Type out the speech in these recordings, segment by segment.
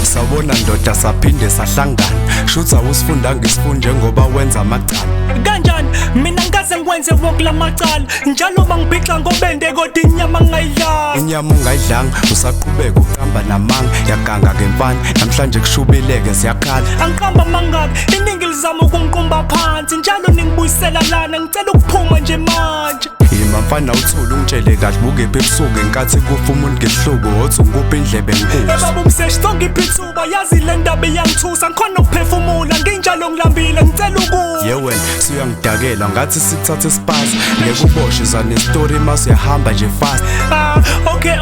Sawona ndoda saphinde sahlangana shutha usifunda ngisifundo njengoba wenza amacala kanjani mina ngikaze ngikwenze wonke lamacala njalo bangibhixa ngobende kodwa inyama ngayidlanga inyama ungayidlanga usaqhubeka ukuhamba namanga yaganga ngemfana namhlanje kushubileke siyakhala angiqamba mangaka iningi lizama ukungiqumba phansi njalo ningibuyisela lana ngicela ukuphuma nje manje yima mfana uthula ungitshele kahle bukephi ebusuku enkathi kufa umuntu ngehluko othi ngikuphi indlebe enkulu baba umseshi songiphithuba yazi le ndaba iyangithusa ngikhona ukuphefumula nginjalo ngilambile ngicela ukuya ye wena suyangidakela ngathi sikuthathe space ngeke uboshwe zane story mase uyahamba nje fast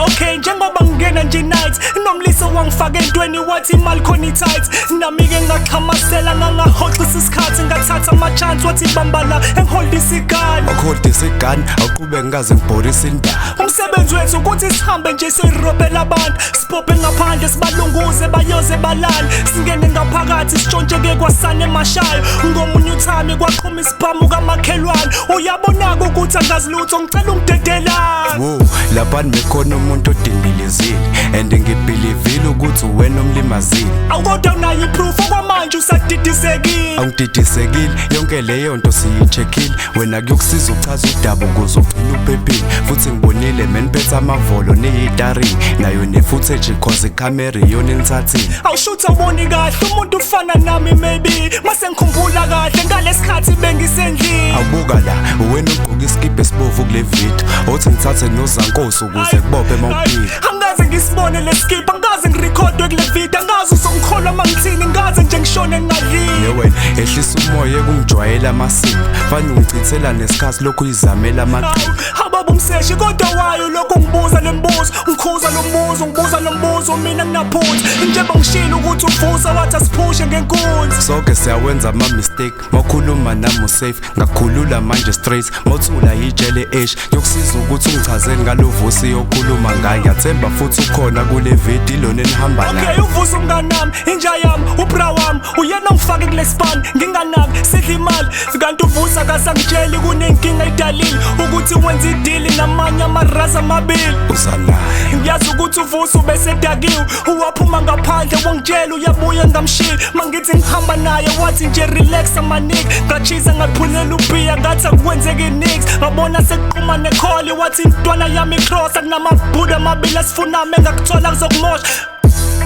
okay njengoba ngingena nje night nomliso wangifaka entweni wathi imali khona itight nami ke ngaxhamasela ngangahoxisa isikhathi ngathatha ama chance wathi bambala engiholdisa igani akuholdisa igani awuqhubeke ngaze ngibhorisa indaba umsebenzi wethu ukuthi sihambe nje sirobhela abantu sipophe ngaphandle sibalunguze bayoze balala singene ngaphakathi sitshontshe kwasane emashayo ngomunye uthami kwaqhuma isiphamu kamakhelwane uyabonaka ukuthi angazi lutho ngicela ungidedelana wo lapha nimekhona umuntu odindilezile and ngibelievile ukuthi wena umlimazile awukodwa unayo iproof okwamanje usadidisekile awudidisekile yonke leyo nto siyicheckile wena kuyokusiza uchaza udaba ukuze ugcine uphephile futhi ngibonile meniphethe amavolo neyitarini nayo ne-footage cause icamera iyona enithathile awushutha uboni kahle umuntu ufana nami maybe mase ngikhumbula kahle ngalesikhathi bengisendlini awubuka la wena ugqoka iskipa esibovu kule video othi ngithathe nozankosi ukuze kubophe mawuphila angaze ngisibone leskipa angaze ngirekhodwe kule video angaze uzongikholwa mangithini ngaze nje ngishone ngalini wena ehlisa umoya ekungijwayela amasimba fana ungichithela nesikhathi lokhu izamela amaqhinga baba umseshi kodwa wayo lokho ngibuza lembuzo ngikhuza lombuzo ngibuza lombuzo mina nginaphutha njengoba ngishilo ukuthi uvusa wathi asiphushe ngenkunzi sonke siyawenza ama mistake makhuluma nami safe ngakhulula manje straight mothula ijele esh yokusiza ukuthi ungichazele ngalovusi yokhuluma ngaye ngiyathemba futhi ukhona kule video lona enihamba nayo okay uvusa umnganami inja yami ubra wami uyena ongifake kule span nginganaki sidla imali kanti uvusa kasangitsheli kunenkinga idalile ukuthi wenza idili namanye amaraza amabili uzanayo ngiyazi ukuthi uvusa ubese dakiwe uwaphuma ngaphandle wongitshela uyabuya ngamshila mangithi ngihamba naye wathi nje relax amanika ngachiza ngaphulela ubhiya ngathi akwenzeki nix ngabona sekuqhuma nekholi wathi intwana yami cross akunamabhuda amabili asifuname ngakuthola kuzokumosha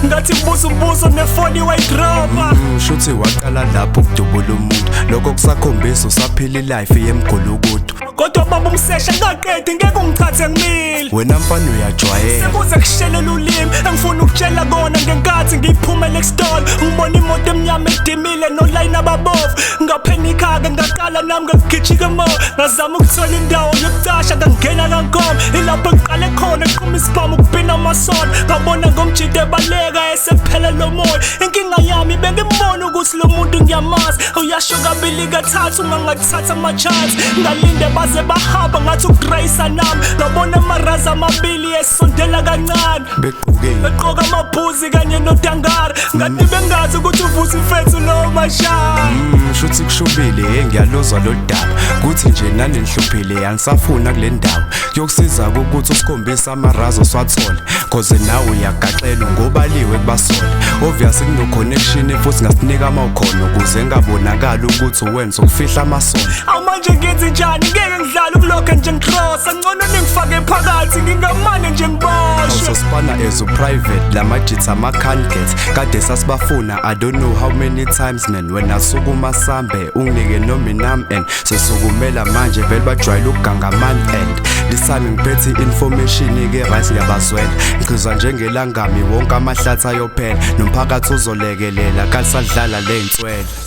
ngathi mbuzo nefoni wayidropa shuthi waqala lapho ukudubula umuntu lokho kusakhombisa usaphila ilife yemgulukudu kodwa baba umsesha ngaqedi ngeke ungichathe ngimile wena mfana uyajwayela sekuze kushelela ulimi engifuna ukutshela kona ngenkathi ngiphumele ekstore ngibona imoto emnyama edimile noline ababovu ngaphenika-ke ngaqala nami ngagijika mo ngazama ukuthola indawo yokucasha ngangena kankoma ilapho ngiqale khona eqhuma isiphamu ukubhina amasona ngabona ngomjide ebaleka esephele lo moya inkinga yami bengimbona ukuthi lo muntu ngiyamazi uyasho kabili kathathu ngangakuthatha ama-chance ngalinde baze bahamba ngathi ugrayisa nami ngabona amaraza amabili esondela kancane beqoka amabhuzi kanye notangara ngathi bengazi ukuthi uvusa ifethu lowo mashaya shuthi kushubile ngiyaluzwa lo daba kuthi nje nani nihluphile yanisafuna kule ndawo kuyokusiza ukuthi usikhombisa amarazo swathola cause nawe uyagaxelwa ngobaliwe kubasole obviously kuno-connection futhi ngasinika amawukhona ukuze ngabonakali ukuthi uwenza ukufihla amasono awumanje ngenzi njani ngeke ngidlala ukulokho nje ngicrossa ngcono ningifake phakathi ngingamane nje ngiboshwe sosipana as private lamajitha ama-candidates kade sasibafuna I don't know how many times man wena sukuma sambe unginike nominam and sesukumela manje vele bajwayele ukuganga month end lisami ngiphethe information-ke right ngiyabazwela ngiqiza njengelangami wonke amahlathi ayophela nomphakathi uzolekelela kalisadlala le nswele